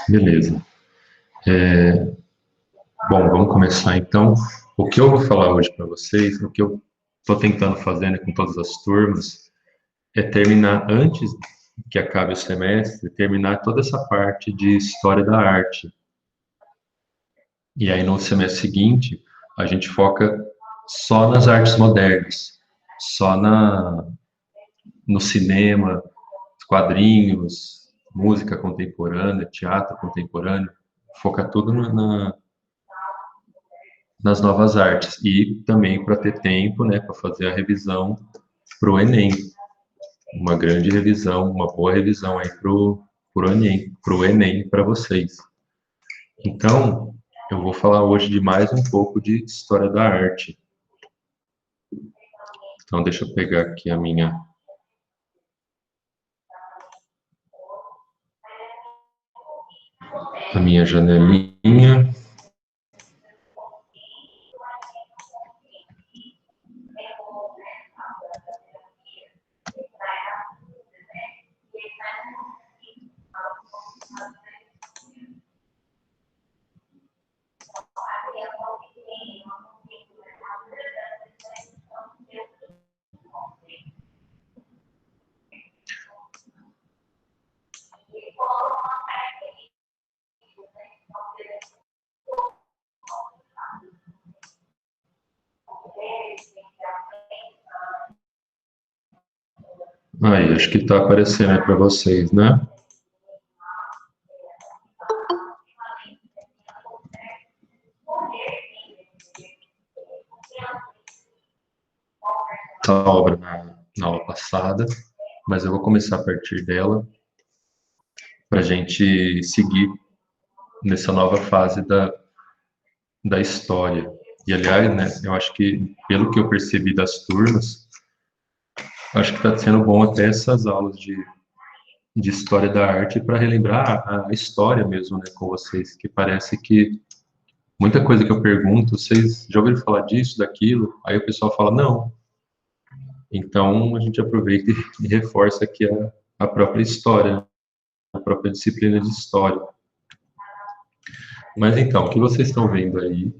Beleza. Bom, vamos começar então. O que eu vou falar hoje para vocês, o que eu estou tentando fazer, né, com todas as turmas, é terminar antes que acabe o semestre, terminar toda essa parte de história da arte. E aí no semestre seguinte, a gente foca só nas artes modernas, só no cinema, quadrinhos, música contemporânea, teatro contemporâneo, foca tudo nas novas artes e também para ter tempo, né, para fazer a revisão para o Enem, uma grande revisão, uma boa revisão aí para o Enem para vocês. Então, eu vou falar hoje de mais um pouco de história da arte. Então, deixa eu pegar aqui a minha janelinha. Aí, acho que está aparecendo aí para vocês, né? Essa obra na aula passada, mas eu vou começar a partir dela para a gente seguir nessa nova fase da história. E, aliás, né, eu acho que, pelo que eu percebi das turmas, acho que está sendo bom até essas aulas de história da arte para relembrar a história mesmo, né, com vocês, que parece que muita coisa que eu pergunto, vocês já ouviram falar disso, daquilo? Aí o pessoal fala, não. Então, a gente aproveita e reforça aqui a própria história, a própria disciplina de história. Mas então, o que vocês estão vendo aí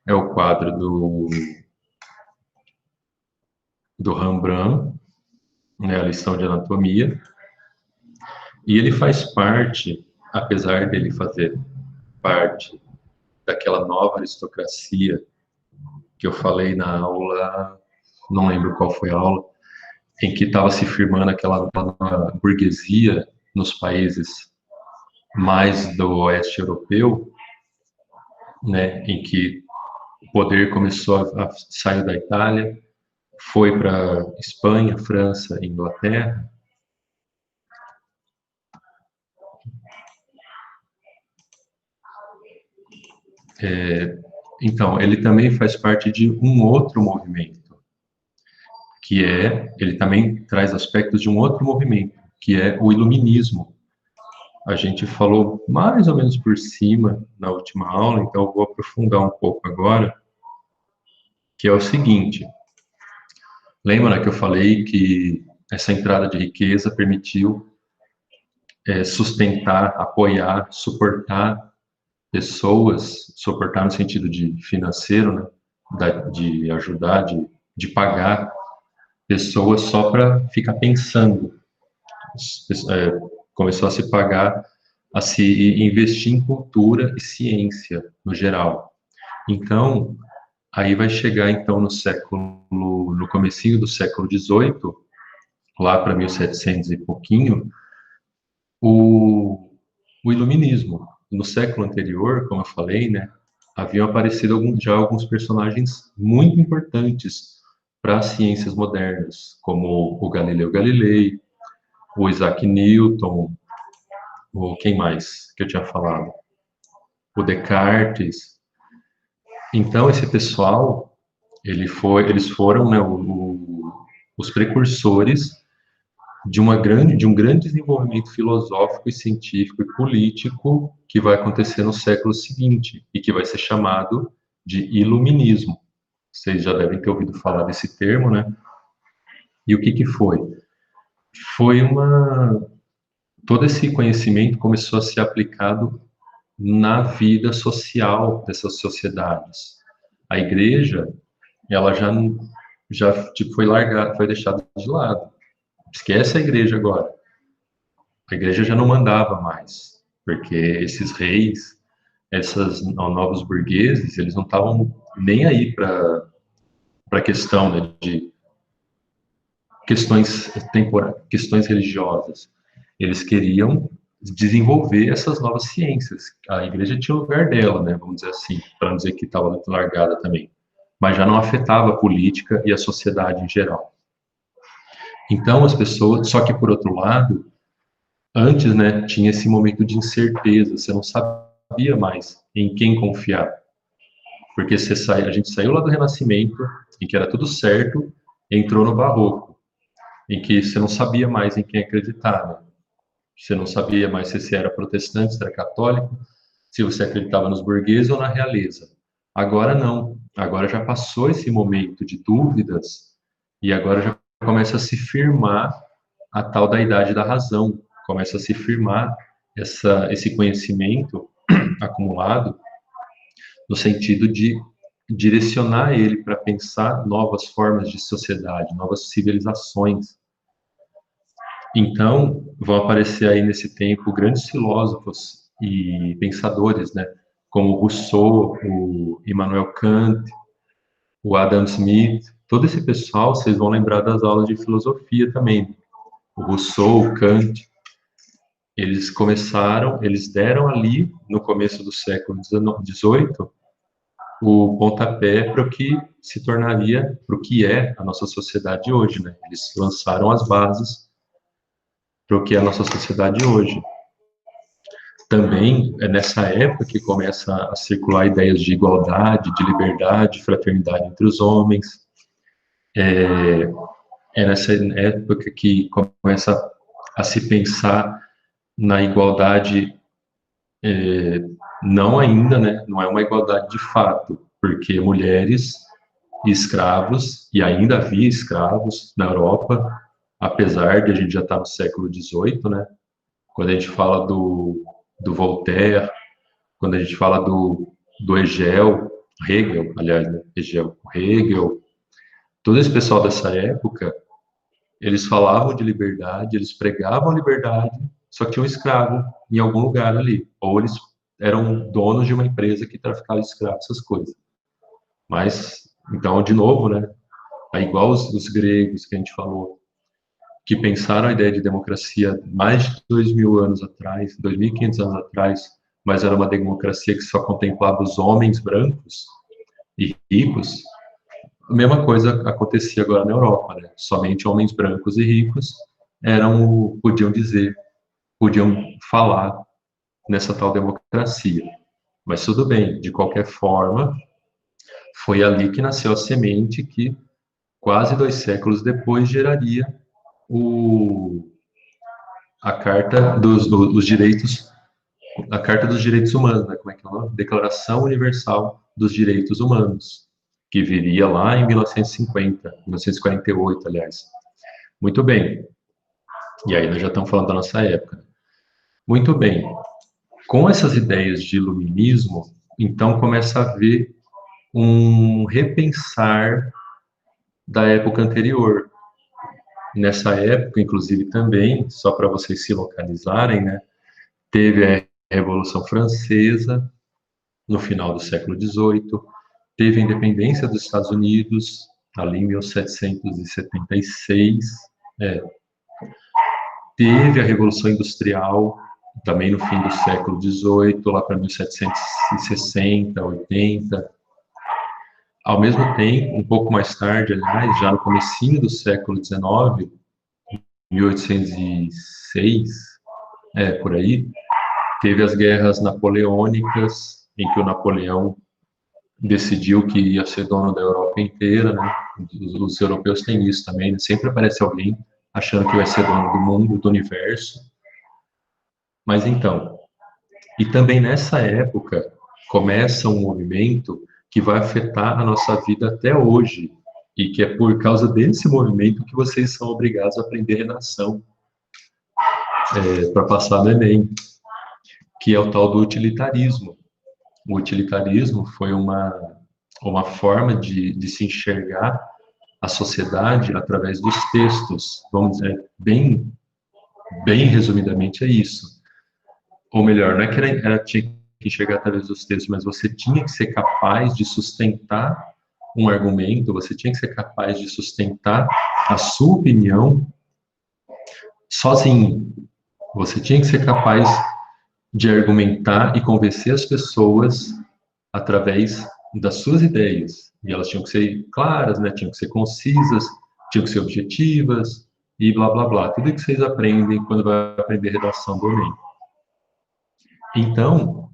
é o quadro do Rembrandt, né, a lição de anatomia, e ele faz parte, apesar dele fazer parte daquela nova aristocracia que eu falei na aula, não lembro qual foi a aula, em que estava se firmando aquela nova burguesia nos países mais do oeste europeu, né, em que o poder começou a sair da Itália, foi para Espanha, França, Inglaterra. Então, ele também faz parte de um outro movimento, ele também traz aspectos de um outro movimento, que é o iluminismo. A gente falou mais ou menos por cima na última aula, então eu vou aprofundar um pouco agora, que é o seguinte. Lembra, né, que eu falei que essa entrada de riqueza permitiu sustentar, apoiar, suportar pessoas, suportar no sentido de financeiro, né, de ajudar, de pagar pessoas só para ficar pensando. Começou a se pagar, a se investir em cultura e ciência no geral. Então, aí vai chegar então no comecinho do século XVIII, lá para 1700 e pouquinho, o, o iluminismo. No século anterior, como eu falei, né, haviam aparecido já alguns personagens muito importantes para as ciências modernas, como o Galileu Galilei, o Isaac Newton, o quem mais que eu tinha falado? O Descartes. Então, esse pessoal, eles foram, né, os precursores de um grande desenvolvimento filosófico e científico e político que vai acontecer no século seguinte e que vai ser chamado de iluminismo. Vocês já devem ter ouvido falar desse termo, né? E o que foi? Foi todo esse conhecimento começou a ser aplicado na vida social dessas sociedades. A igreja, ela já tipo, foi largada, foi deixada de lado. Esquece a igreja agora. A igreja já não mandava mais, porque esses reis, esses novos burgueses, eles não estavam nem aí para a questão, né, de questões temporais, questões religiosas. Eles queriam desenvolver essas novas ciências. A igreja tinha o lugar dela, né, vamos dizer assim, para não dizer que estava largada também, mas já não afetava a política e a sociedade em geral. Então as pessoas, só que por outro lado, antes, né, tinha esse momento de incerteza, você não sabia mais em quem confiar, porque a gente saiu lá do Renascimento, em que era tudo certo, entrou no Barroco, em que você não sabia mais em quem acreditar, né? Você não sabia mais se você era protestante, se era católico, se você acreditava nos burgueses ou na realeza. Agora não, agora já passou esse momento de dúvidas e agora já começa a se firmar a tal da idade da razão, começa a se firmar esse conhecimento acumulado no sentido de direcionar ele para pensar novas formas de sociedade, novas civilizações. Então, vão aparecer aí nesse tempo grandes filósofos e pensadores, né, como Rousseau, o Immanuel Kant, o Adam Smith, todo esse pessoal, vocês vão lembrar das aulas de filosofia também. O Rousseau, o Kant, eles deram ali, no começo do século XVIII, o pontapé para o que se tornaria, para o que é a nossa sociedade hoje, né? Eles lançaram as bases para o que é a nossa sociedade hoje. Também é nessa época que começa a circular ideias de igualdade, de liberdade, fraternidade entre os homens. É nessa época que começa a se pensar na igualdade, não ainda, né? Não é uma igualdade de fato, porque mulheres e escravos, e ainda havia escravos na Europa, apesar de a gente já estar no século XVIII, né? Quando a gente fala do Voltaire, quando a gente fala do Hegel, aliás, né? Hegel, todo esse pessoal dessa época, eles falavam de liberdade, eles pregavam liberdade, só que tinha um escravo em algum lugar ali, ou eles eram donos de uma empresa que traficava escravos, essas coisas. Mas, então, de novo, né, é igual os gregos que a gente falou, que pensaram a ideia de democracia mais de 2.000 anos atrás, 2.500 anos atrás, mas era uma democracia que só contemplava os homens brancos e ricos. A mesma coisa acontecia agora na Europa, né? Somente homens brancos e ricos podiam falar nessa tal democracia. Mas tudo bem, de qualquer forma, foi ali que nasceu a semente que, quase 2 séculos depois, geraria a Carta dos Direitos, a Carta dos Direitos Humanos, né? Como é que é o nome? Declaração Universal dos Direitos Humanos, que viria lá em 1950, 1948, aliás. Muito bem. E aí nós já estamos falando da nossa época. Muito bem. Com essas ideias de iluminismo, então começa a haver um repensar da época anterior. Nessa época, inclusive, também, só para vocês se localizarem, né, teve a Revolução Francesa, no final do século XVIII, teve a independência dos Estados Unidos, ali em 1776, teve a Revolução Industrial, também no fim do século XVIII, lá para 1760, 80. Ao mesmo tempo, um pouco mais tarde, aliás, já no comecinho do século XIX, 1806, por aí, teve as guerras napoleônicas, em que o Napoleão decidiu que ia ser dono da Europa inteira, né? Os europeus têm isso também, né? Sempre aparece alguém achando que vai ser dono do mundo, do universo. Mas então, e também nessa época começa um movimento que vai afetar a nossa vida até hoje, e que é por causa desse movimento que vocês são obrigados a aprender redação. para passar no Enem, que é o tal do utilitarismo. O utilitarismo foi uma forma de se enxergar a sociedade através dos textos. Vamos dizer, bem resumidamente é isso. Ou melhor, não é que tinha que enxergar através dos textos, mas você tinha que ser capaz de sustentar um argumento, você tinha que ser capaz de sustentar a sua opinião sozinho. Você tinha que ser capaz de argumentar e convencer as pessoas através das suas ideias. E elas tinham que ser claras, né? Tinham que ser concisas, tinham que ser objetivas e blá, blá, blá. Tudo que vocês aprendem quando vai aprender redação do Enem. Então,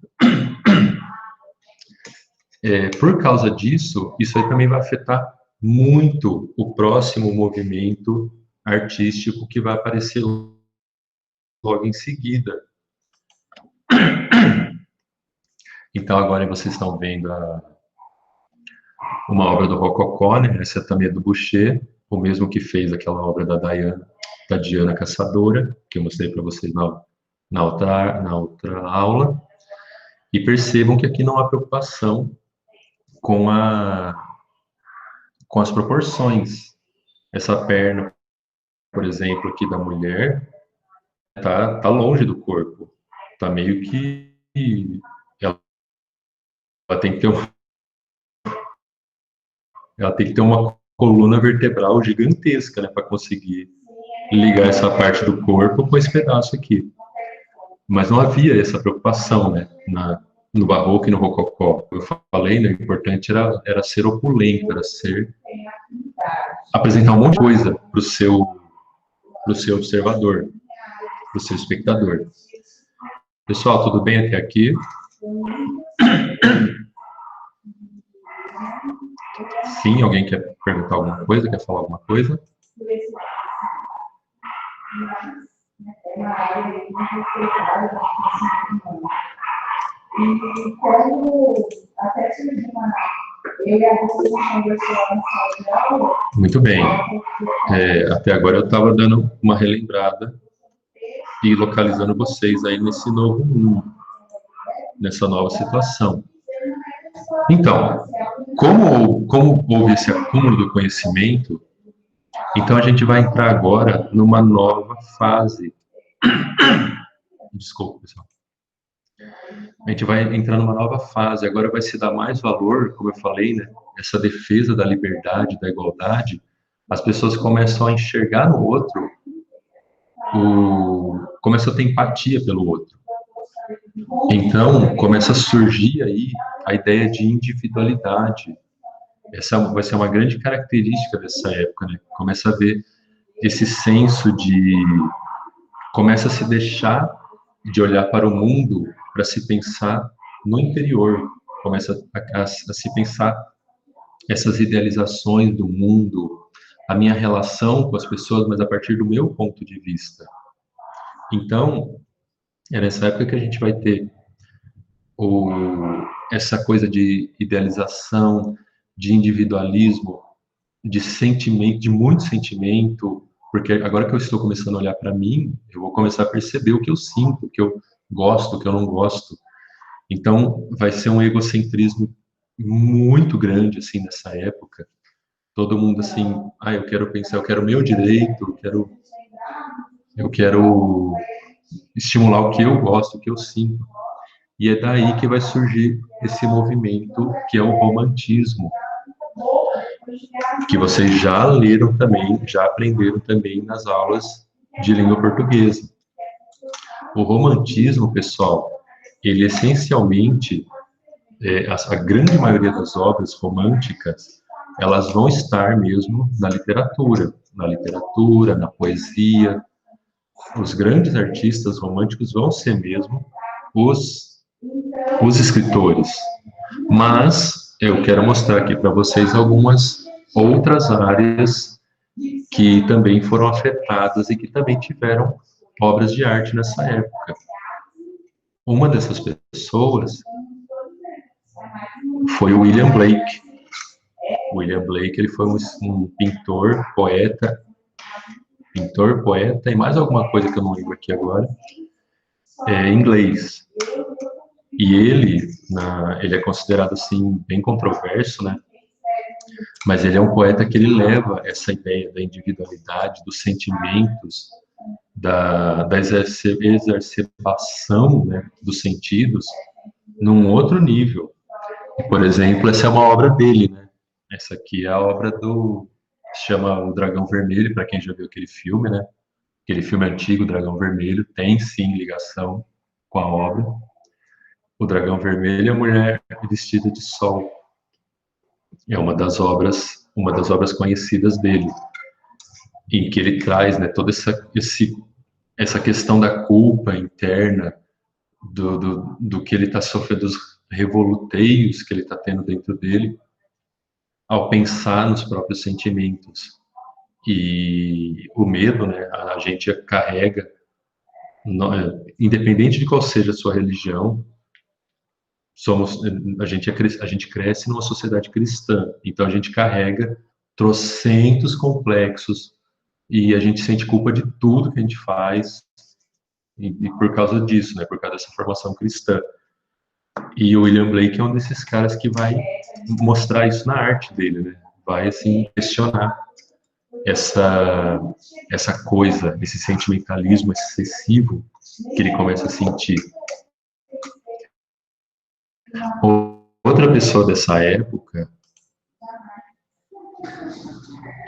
por causa disso, isso aí também vai afetar muito o próximo movimento artístico que vai aparecer logo em seguida. Então, agora vocês estão vendo uma obra do Rococó, né? Essa também é do Boucher, o mesmo que fez aquela obra da Diana Caçadora, que eu mostrei para vocês na outra aula. E percebam que aqui não há preocupação com as proporções. Essa perna, por exemplo, aqui da mulher, tá longe do corpo. Tá meio que ela tem que ter ela tem que ter uma coluna vertebral gigantesca, né, para conseguir ligar essa parte do corpo com esse pedaço aqui. Mas não havia essa preocupação, né, no Barroco e no Rococó. Eu falei, né, o importante era ser opulento, era apresentar um monte de coisa para o seu observador, para o seu espectador. Pessoal, tudo bem até aqui? Sim, alguém quer perguntar alguma coisa, quer falar alguma coisa? E quando até surgiu eu e a você conversou na sala de aula. Muito bem. Até agora eu estava dando uma relembrada e localizando vocês aí nesse novo mundo, nessa nova situação. Então, como houve esse acúmulo do conhecimento, então a gente vai entrar agora numa nova fase. Desculpa, pessoal. A gente vai entrar numa nova fase, agora vai se dar mais valor, como eu falei, né? Essa defesa da liberdade, da igualdade, as pessoas começam a enxergar no outro, começam a ter empatia pelo outro. Então, começa a surgir aí a ideia de individualidade. Essa vai ser uma grande característica dessa época, né? Começa a ver esse senso começa a se deixar de olhar para o mundo para se pensar no interior, começa a se pensar essas idealizações do mundo, a minha relação com as pessoas, mas a partir do meu ponto de vista. Então, é nessa época que a gente vai ter essa coisa de idealização, de individualismo, de sentimento, de muito sentimento, porque agora que eu estou começando a olhar para mim, eu vou começar a perceber o que eu sinto, o que eu gosto, o que eu não gosto. Então, vai ser um egocentrismo muito grande, assim, nessa época. Todo mundo, assim, eu quero pensar, eu quero o meu direito, eu quero estimular o que eu gosto, o que eu sinto. E é daí que vai surgir esse movimento que é o romantismo, que vocês já leram também, já aprenderam também nas aulas de língua portuguesa. O romantismo, pessoal, ele essencialmente, a grande maioria das obras românticas, elas vão estar mesmo na literatura, na poesia. Os grandes artistas românticos vão ser mesmo os escritores. Mas eu quero mostrar aqui para vocês algumas outras áreas que também foram afetadas e que também tiveram obras de arte nessa época. Uma dessas pessoas foi o William Blake. O William Blake, ele foi um pintor, poeta pintor, poeta e mais alguma coisa que eu não lembro aqui agora, inglês. E ele é considerado assim bem controverso, né? Mas ele é um poeta que ele leva essa ideia da individualidade, dos sentimentos, da exacerbação, né, dos sentidos num outro nível. Por exemplo, essa é uma obra dele, né? Essa aqui é a obra se chama O Dragão Vermelho, para quem já viu aquele filme, né? Aquele filme antigo, Dragão Vermelho, tem sim ligação com a obra. O Dragão Vermelho é a mulher vestida de sol. É uma das obras conhecidas dele, em que ele traz, né, toda essa questão da culpa interna, do que ele está sofrendo, dos revoluteios que ele está tendo dentro dele, ao pensar nos próprios sentimentos. E o medo, né, a gente carrega, independente de qual seja a sua religião, a gente cresce numa sociedade cristã, então a gente carrega trocentos complexos e a gente sente culpa de tudo que a gente faz e por causa disso, né, por causa dessa formação cristã. E o William Blake é um desses caras que vai mostrar isso na arte dele, né? Vai assim questionar essa coisa, esse sentimentalismo excessivo que ele começa a sentir. Outra pessoa dessa época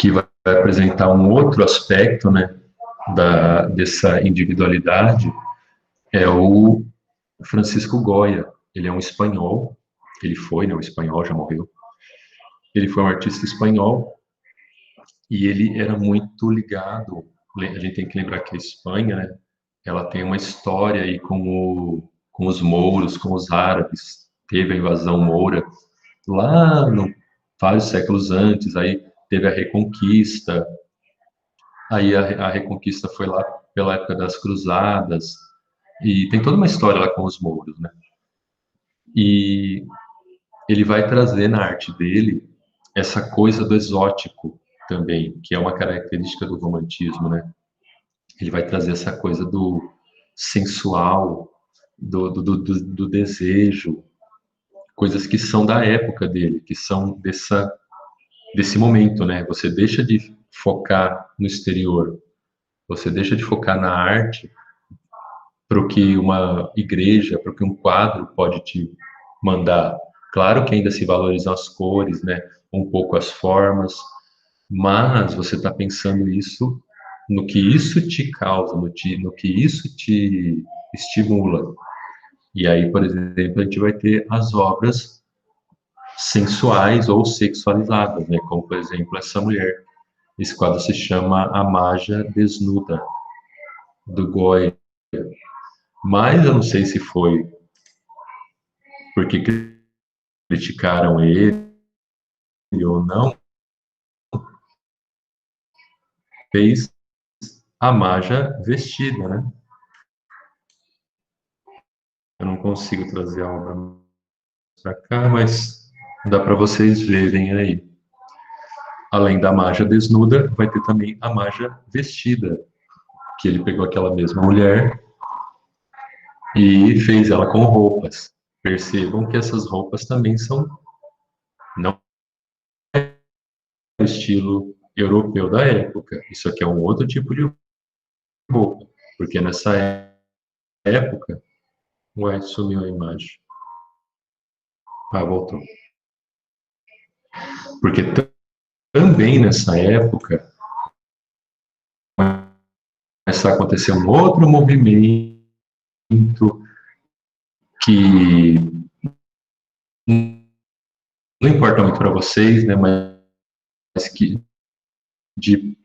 que vai apresentar um outro aspecto, né, dessa individualidade é o Francisco Goya. Ele é um espanhol, ele foi, né, um espanhol, já morreu. Ele foi um artista espanhol e ele era muito ligado, a gente tem que lembrar que a Espanha, né, ela tem uma história aí com os mouros, com os árabes, teve a invasão moura lá vários séculos antes, aí teve a Reconquista, aí a Reconquista foi lá pela época das Cruzadas, e tem toda uma história lá com os mouros, né? E ele vai trazer na arte dele essa coisa do exótico também, que é uma característica do romantismo, né? Ele vai trazer essa coisa do sensual, do desejo, coisas que são da época dele, que são desse momento, né? Você deixa de focar no exterior, você deixa de focar na arte para o que uma igreja, para o que um quadro pode te mandar. Claro que ainda se valorizam as cores, né? Um pouco as formas, mas você está pensando isso no que isso te causa, no que isso te estimula. E aí, por exemplo, a gente vai ter as obras sensuais ou sexualizadas, né? Como, por exemplo, essa mulher. Esse quadro se chama A Maja Desnuda, do Goya. Mas eu não sei se foi porque criticaram ele ou não, fez a Maja vestida, né? Eu não consigo trazer a obra para cá, mas dá para vocês verem aí. Além da Maja desnuda, vai ter também a Maja vestida, que ele pegou aquela mesma mulher e fez ela com roupas. Percebam que essas roupas também são não o estilo europeu da época. Isso aqui é um outro tipo de roupa, porque nessa época, ué, sumiu a imagem. Ah, voltou. Porque também nessa época começa a acontecer um outro movimento que não importa muito para vocês, né, mas que de,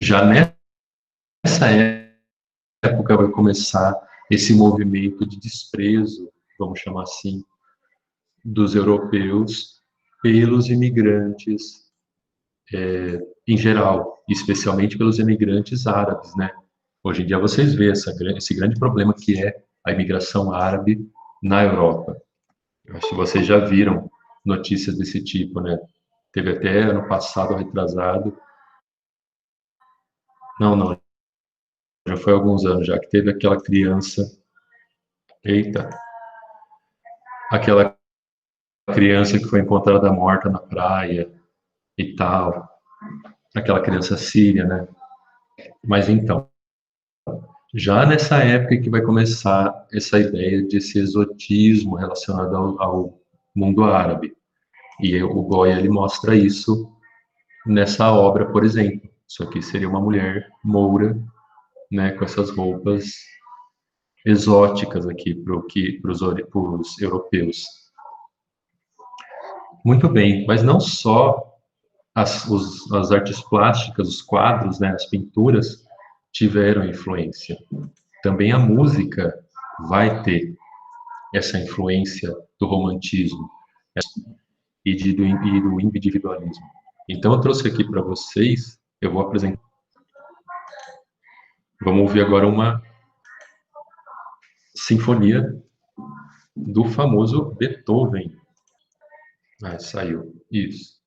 já nessa época vai começar esse movimento de desprezo, vamos chamar assim, dos europeus pelos imigrantes em geral, especialmente pelos imigrantes árabes, né? Hoje em dia vocês veem esse grande problema que é a imigração árabe na Europa. Eu acho que vocês já viram notícias desse tipo, né? Teve até ano passado, retrasado, Não, não, já foi há alguns anos já que teve aquela criança. Eita, aquela criança que foi encontrada morta na praia e tal. Aquela criança síria, né? Mas então, já nessa época que vai começar essa ideia desse exotismo relacionado ao mundo árabe. E o Goya ele mostra isso nessa obra, por exemplo. Isso aqui seria uma mulher moura, né, com essas roupas exóticas aqui para os europeus. Muito bem, mas não só as artes plásticas, os quadros, né, as pinturas tiveram influência. Também a música vai ter essa influência do romantismo e do individualismo. Então, eu trouxe aqui para vocês, eu vou apresentar. Vamos ouvir agora uma sinfonia do famoso Beethoven. Ah, saiu. Isso.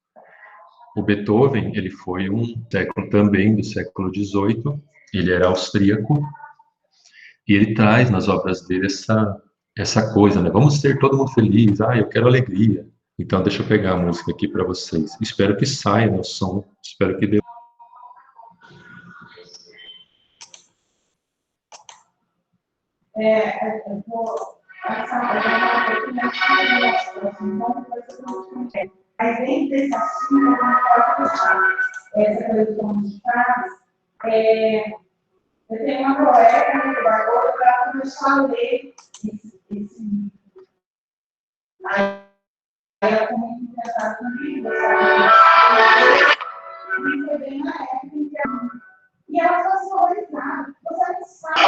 O Beethoven, ele foi um século também do século XVIII. Ele era austríaco e ele traz nas obras dele essa coisa, né? Vamos ser todo mundo feliz. Ah, eu quero alegria. Então, deixa eu pegar a música aqui para vocês. Espero que saia no som. Espero que dê. Eu vou passar um pouquinho mas dentro desse assunto, eu não posso deixar essa coisa de frases. Eu tenho uma colega, agora, para começar a ler esse livro. Aí ela foi muito interessada no livro, e foi bem na época em que e ela falou assim, olha, nada, você não sabe.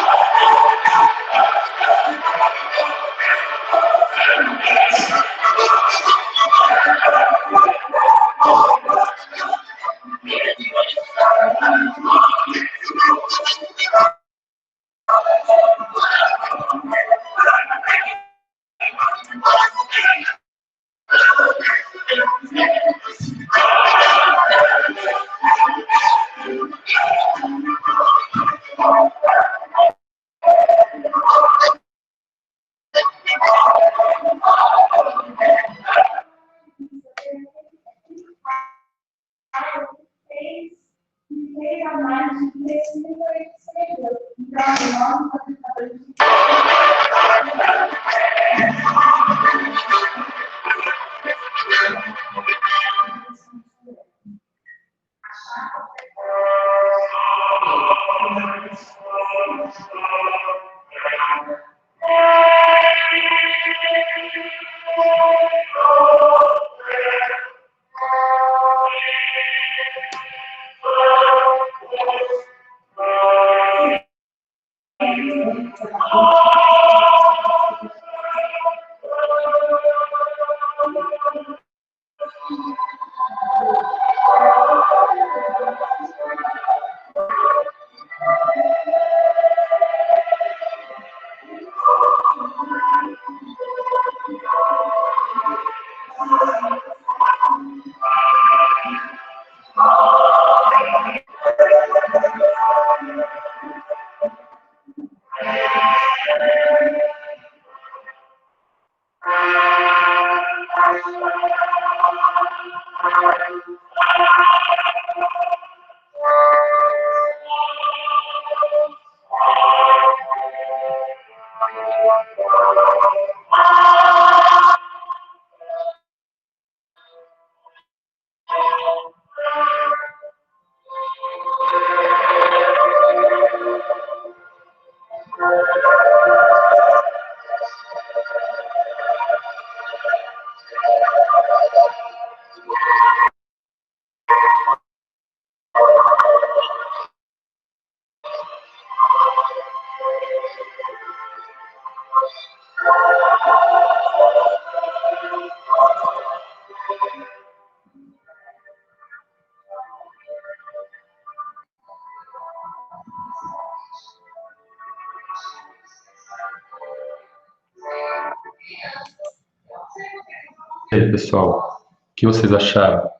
E aí, pessoal, o que vocês acharam?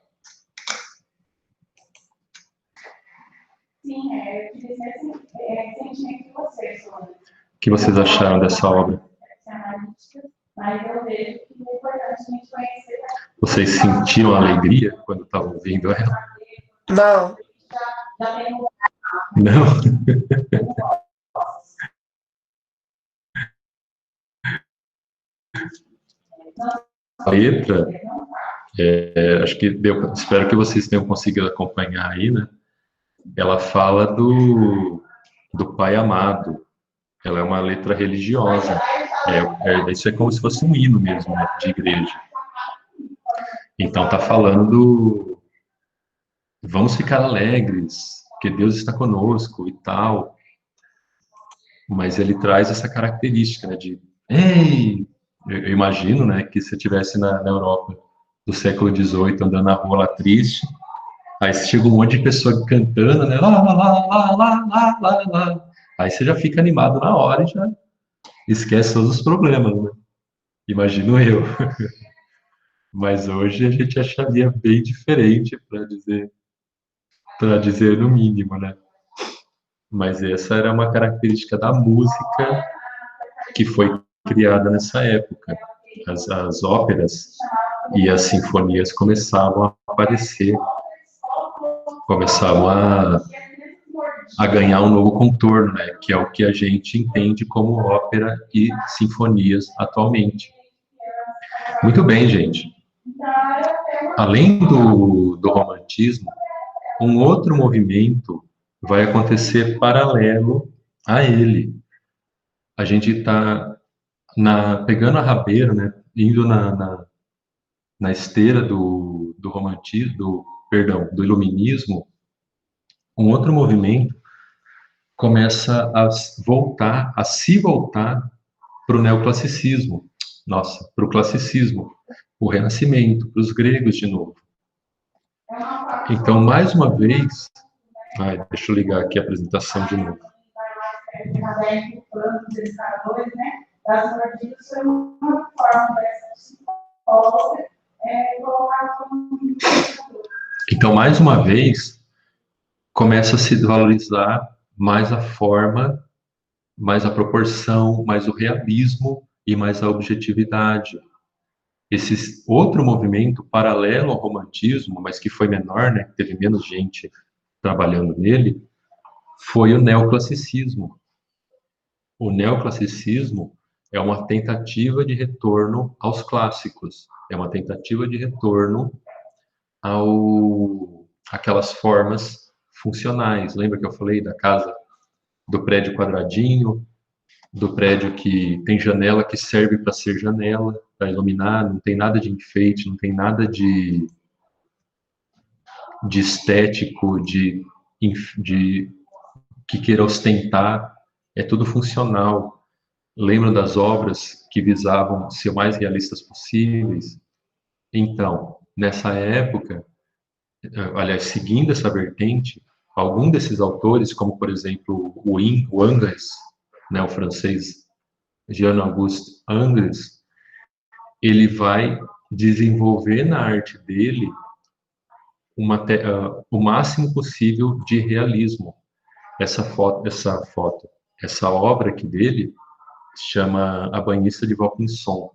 Sim, eu tive esse sentimento de vocês, O que vocês acharam dessa obra? mas eu vejo que é importante a gente conhecer. Vocês sentiram alegria quando estavam vendo ela? Não. Já tem um Não? A letra, acho que deu, espero que vocês tenham conseguido acompanhar aí, né? Ela fala do Pai amado. Ela é uma letra religiosa. Isso é como se fosse um hino mesmo, né, de igreja. Então tá falando vamos ficar alegres, porque Deus está conosco e tal. Mas ele traz essa característica, né, de ei, eu imagino, né, que se eu estivesse na Europa do século XVIII andando na rua lá triste, aí chega um monte de pessoa cantando, né, lá, lá, lá, lá, lá, lá, lá. Aí você já fica animado na hora e já esquece todos os problemas, né? Imagino eu. Mas hoje a gente acharia bem diferente, para dizer no mínimo, né? Mas essa era uma característica da música que foi criada nessa época. As óperas e as sinfonias começavam a aparecer, começavam a ganhar um novo contorno, né? Que é o que a gente entende como ópera e sinfonias atualmente. Muito bem, gente. Além do romantismo, um outro movimento vai acontecer paralelo a ele. A gente está pegando a rabeira, né, indo na esteira do romantismo, do iluminismo. Um outro movimento começa a se voltar para o neoclassicismo, para o classicismo, o renascimento, para os gregos de novo. Então, mais uma vez, deixa eu ligar aqui a apresentação de novo. Então, mais uma vez, começa a se valorizar mais a forma, mais a proporção, mais o realismo e mais a objetividade. Esse outro movimento paralelo ao romantismo, mas que foi menor, né, teve menos gente trabalhando nele, foi o neoclassicismo. O neoclassicismo é uma tentativa de retorno aos clássicos, é uma tentativa de retorno aquelas formas funcionais. Lembra que eu falei da casa, do prédio quadradinho, do prédio que tem janela que serve para ser janela, para iluminar, não tem nada de enfeite, não tem nada de estético, de que queira ostentar, é tudo funcional. Lembram das obras que visavam ser o mais realistas possíveis? Então, nessa época, aliás, seguindo essa vertente, algum desses autores, como por exemplo o Angres, né, o francês Jean-Auguste Angres, ele vai desenvolver na arte dele o máximo possível de realismo. Essa obra aqui dele se chama A Banhista de Vaucanson.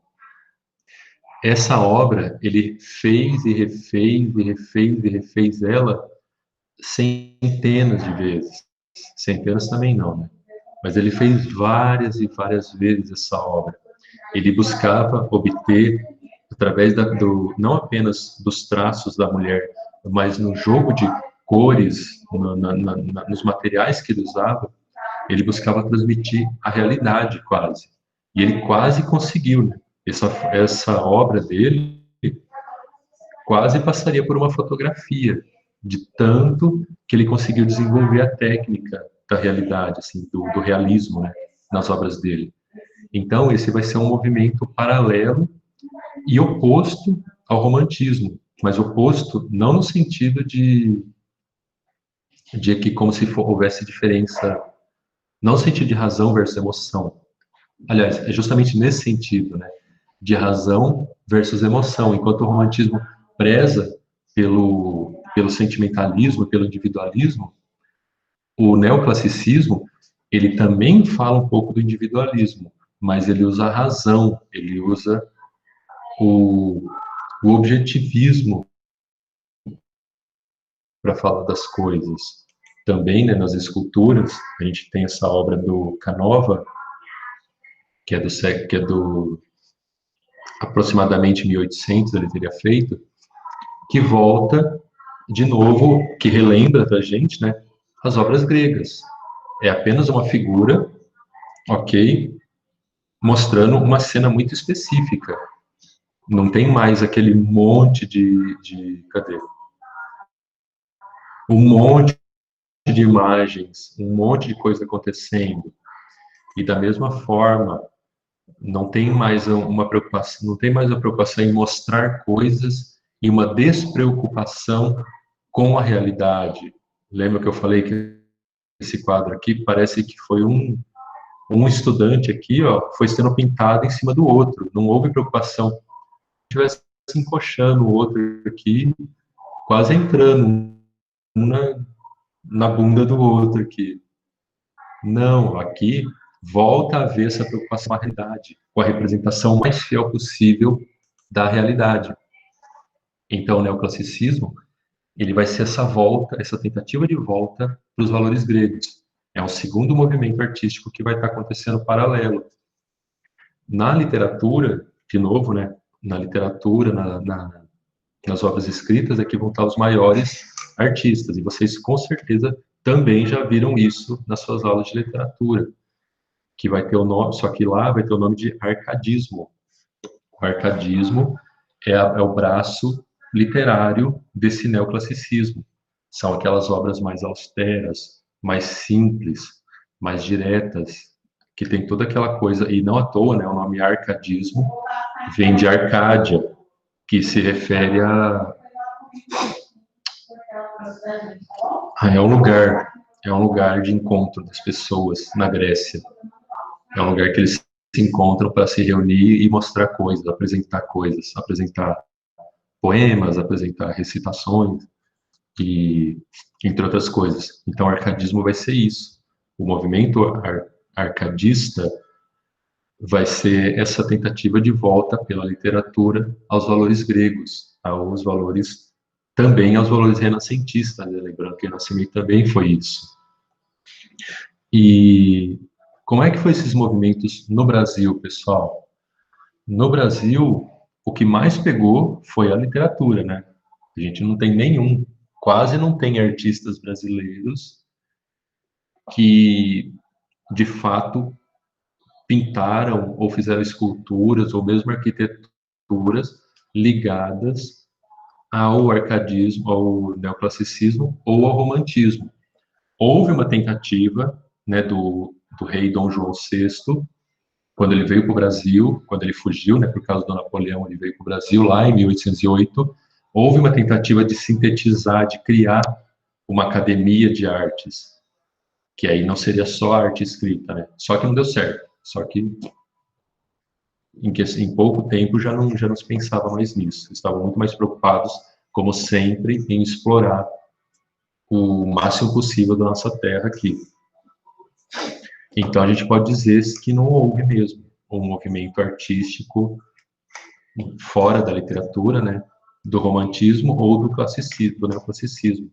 Essa obra ele fez e refez e refez e refez ela centenas de vezes. Centenas também não, né? Mas ele fez várias e várias vezes essa obra. Ele buscava obter, através não apenas dos traços da mulher, mas no jogo de cores, nos materiais que ele usava, ele buscava transmitir a realidade quase. E ele quase conseguiu, né? Essa obra dele quase passaria por uma fotografia, de tanto que ele conseguiu desenvolver a técnica da realidade, assim, do realismo, né, nas obras dele. Então, esse vai ser um movimento paralelo e oposto ao romantismo, mas oposto não no sentido de que como se houvesse diferença, não no sentido de razão versus emoção. Aliás, é justamente nesse sentido, né, de razão versus emoção, enquanto o romantismo preza pelo sentimentalismo, pelo individualismo, O neoclassicismo, ele também fala um pouco do individualismo, mas ele usa a razão, ele usa o objetivismo para falar das coisas. Também, né, nas esculturas, a gente tem essa obra do Canova, que é do aproximadamente 1800, ele teria feito, que volta de novo, que relembra para a gente, né, as obras gregas. É apenas uma figura, ok, mostrando uma cena muito específica. Não tem mais aquele monte cadê? Um monte de imagens, um monte de coisa acontecendo. E da mesma forma, não tem mais uma preocupação, não tem mais a preocupação em mostrar coisas e uma despreocupação com a realidade. Lembra que eu falei que esse quadro aqui parece que foi um estudante aqui, ó, foi sendo pintado em cima do outro. Não houve preocupação. Se estivesse encoxando o outro aqui, quase entrando um na bunda do outro aqui. Não, aqui volta a haver essa preocupação com a realidade, com a representação mais fiel possível da realidade. Então, o neoclassicismo, ele vai ser essa volta, essa tentativa de volta para os valores gregos. É um segundo movimento artístico que vai estar acontecendo paralelo. Na literatura, de novo, né, na literatura, nas obras escritas, aqui vão estar os maiores artistas, e vocês com certeza também já viram isso nas suas aulas de literatura, que vai ter o nome, só que lá vai ter o nome de arcadismo. O arcadismo é o braço literário desse neoclassicismo. São aquelas obras mais austeras, mais simples, mais diretas, que tem toda aquela coisa, e não à toa, né, o nome arcadismo vem de Arcádia, que se refere é um lugar de encontro das pessoas na Grécia. É um lugar que eles se encontram para se reunir e mostrar coisas, apresentar poemas, apresentar recitações e entre outras coisas. Então, o arcadismo vai ser isso. O movimento arcadista vai ser essa tentativa de volta pela literatura aos valores gregos, também aos valores renascentistas, né? Lembrando que o Renascimento também foi isso. E como é que foi esses movimentos no Brasil, pessoal? No Brasil, o que mais pegou foi a literatura, né? A gente não tem nenhum, quase não tem artistas brasileiros que, de fato, pintaram ou fizeram esculturas ou mesmo arquiteturas ligadas ao arcadismo, ao neoclassicismo ou ao romantismo. Houve uma tentativa, né, do rei Dom João VI, quando ele veio para o Brasil, quando ele fugiu, né, por causa do Napoleão, ele veio para o Brasil lá em 1808, houve uma tentativa de sintetizar, de criar uma academia de artes, que aí não seria só arte escrita, né? Só que não deu certo. Só que em pouco tempo já não se pensava mais nisso. Estavam muito mais preocupados, como sempre, em explorar o máximo possível da nossa terra aqui. Então a gente pode dizer que não houve mesmo um movimento artístico fora da literatura, né, do romantismo ou do classicismo, do neoclassicismo.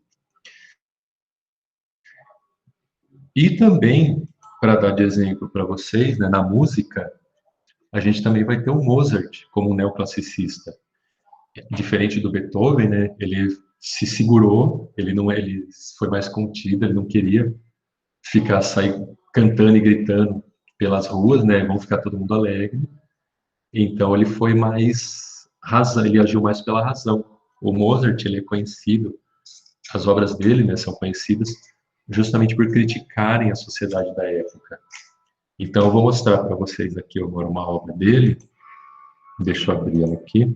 E também, para dar de exemplo para vocês, né, na música, a gente também vai ter o Mozart como um neoclassicista. Diferente do Beethoven, né, ele se segurou, ele foi mais contido, ele não queria sair cantando e gritando pelas ruas, né, vão ficar todo mundo alegre. Então ele foi mais ele agiu mais pela razão. O Mozart, ele é conhecido, as obras dele, né, são conhecidas justamente por criticarem a sociedade da época. Então eu vou mostrar para vocês aqui agora uma obra dele. Deixa eu abrir ela aqui.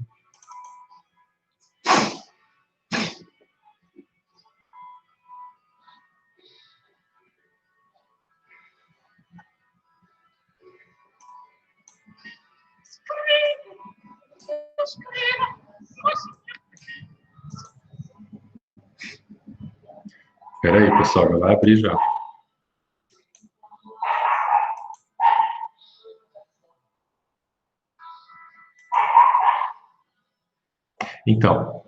Espera aí, pessoal, já vai abrir já. Então,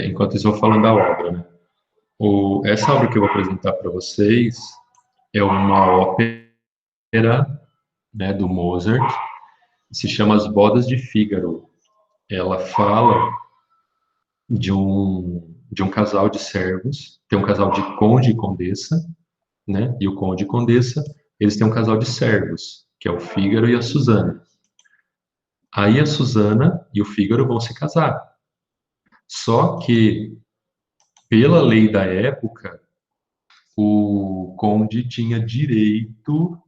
enquanto isso eu vou falando da obra, né? Essa obra que eu vou apresentar para vocês é uma ópera, né, do Mozart, se chama As Bodas de Fígaro. Ela fala de um casal de servos, tem um casal de conde e condessa, né? E o conde e condessa, eles têm um casal de servos, que é o Fígaro e a Susana. Aí a Susana e o Fígaro vão se casar. Só que, pela lei da época, o conde tinha direito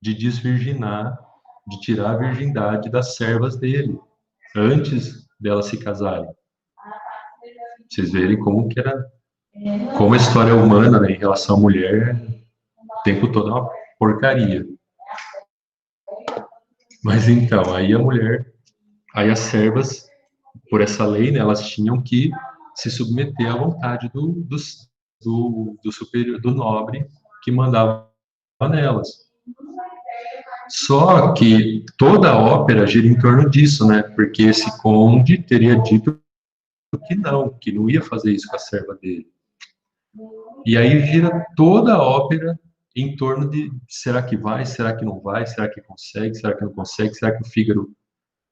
de desvirginar, de tirar a virgindade das servas dele, antes delas se casarem. Vocês verem como que era, como a história humana, né, em relação à mulher, o tempo todo é uma porcaria. Mas então, aí as servas, por essa lei, né, elas tinham que se submeter à vontade do superior, do nobre que mandava nelas. Só que toda a ópera gira em torno disso, né? Porque esse conde teria dito que não ia fazer isso com a serva dele. E aí gira toda a ópera em torno de será que vai, será que não vai, será que consegue, será que não consegue, será que o Fígaro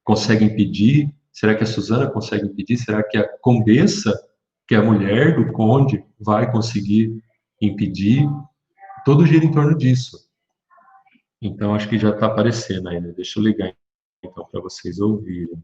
consegue impedir, será que a Susana consegue impedir, será que a condessa, que é a mulher do conde, vai conseguir impedir? Tudo gira em torno disso. Então acho que já está aparecendo aí, né? Deixa eu ligar então para vocês ouvirem.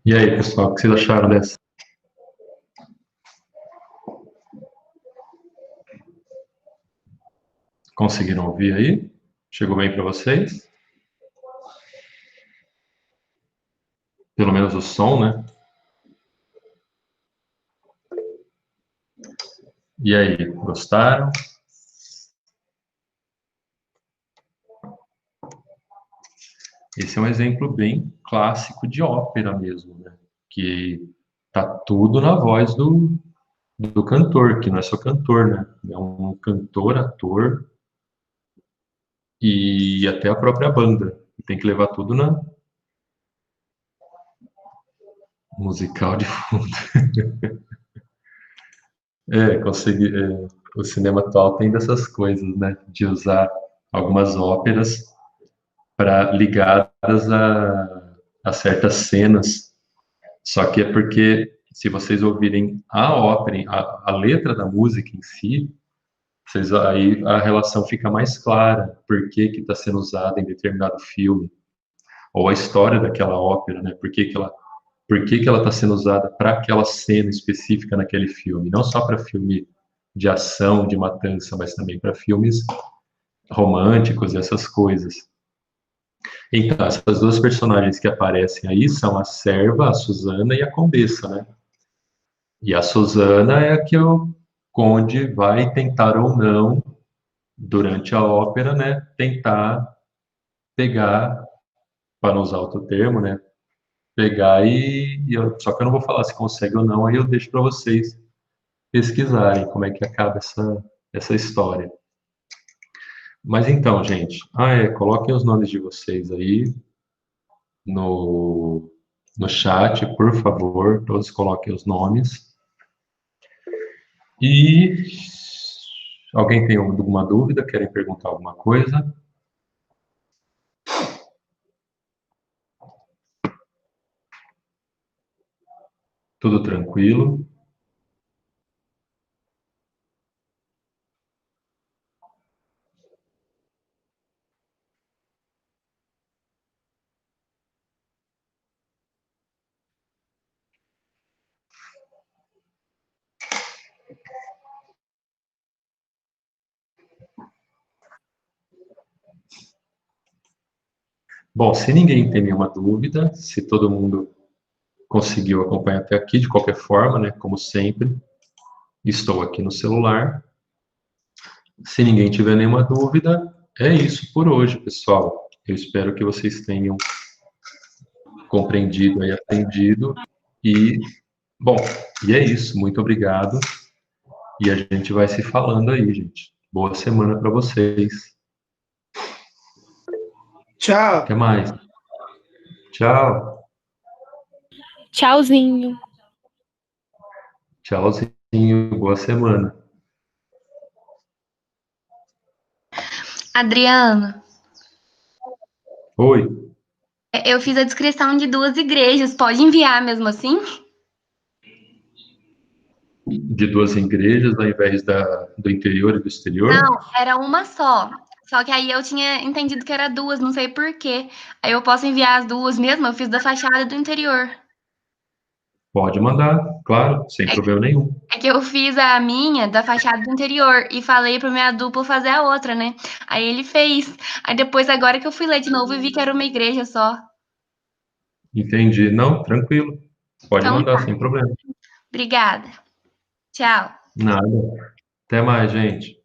E aí, pessoal, o que vocês acharam dessa? Conseguiram ouvir aí? Chegou bem para vocês? Pelo menos o som, né? E aí, gostaram? Esse é um exemplo bem clássico de ópera mesmo, né? Que tá tudo na voz do cantor, que não é só cantor, né? É um cantor, ator e até a própria banda. Tem que levar tudo na musical de fundo. O cinema atual tem dessas coisas, né? De usar algumas óperas para ligadas a certas cenas. Só que é porque, se vocês ouvirem a ópera, a letra da música em si, aí a relação fica mais clara, por que está sendo usada em determinado filme, ou a história daquela ópera, né? Por que ela está sendo usada para aquela cena específica naquele filme, não só para filme de ação, de matança, mas também para filmes românticos e essas coisas. Então, essas duas personagens que aparecem aí são a serva, a Susana e a Condessa, né? E a Susana é a que o conde vai tentar ou não, durante a ópera, né? Tentar pegar, para não usar outro termo, né? Pegar só que eu não vou falar se consegue ou não, aí eu deixo para vocês pesquisarem como é que acaba essa história. Mas então, gente, coloquem os nomes de vocês aí no, no chat, por favor, todos coloquem os nomes. E alguém tem alguma dúvida? Querem perguntar alguma coisa? Tudo tranquilo? Bom, se ninguém tem nenhuma dúvida, se todo mundo conseguiu acompanhar até aqui, de qualquer forma, né, como sempre, estou aqui no celular. Se ninguém tiver nenhuma dúvida, é isso por hoje, pessoal. Eu espero que vocês tenham compreendido e atendido. E, bom, e é isso. Muito obrigado. E a gente vai se falando aí, gente. Boa semana para vocês. Até Tchau. mais. Tchau. Tchauzinho. Tchauzinho. Boa semana. Adriano, Oi. eu fiz a descrição de 2 igrejas. Pode enviar mesmo assim? De duas igrejas ao invés do interior e do exterior? Não, era uma só. Só que aí eu tinha entendido que era 2, não sei por quê. Aí eu posso enviar as 2 mesmo? Eu fiz da fachada do interior. Pode mandar, claro, sem É, problema nenhum. é que eu fiz a minha da fachada do interior e falei pro minha dupla fazer a outra, né? Aí ele fez. Aí depois, agora que eu fui ler de novo, eu vi que era uma igreja só. Entendi. Não, tranquilo. Pode Então mandar, tá, sem problema. obrigada. Tchau. Nada. Até mais, gente.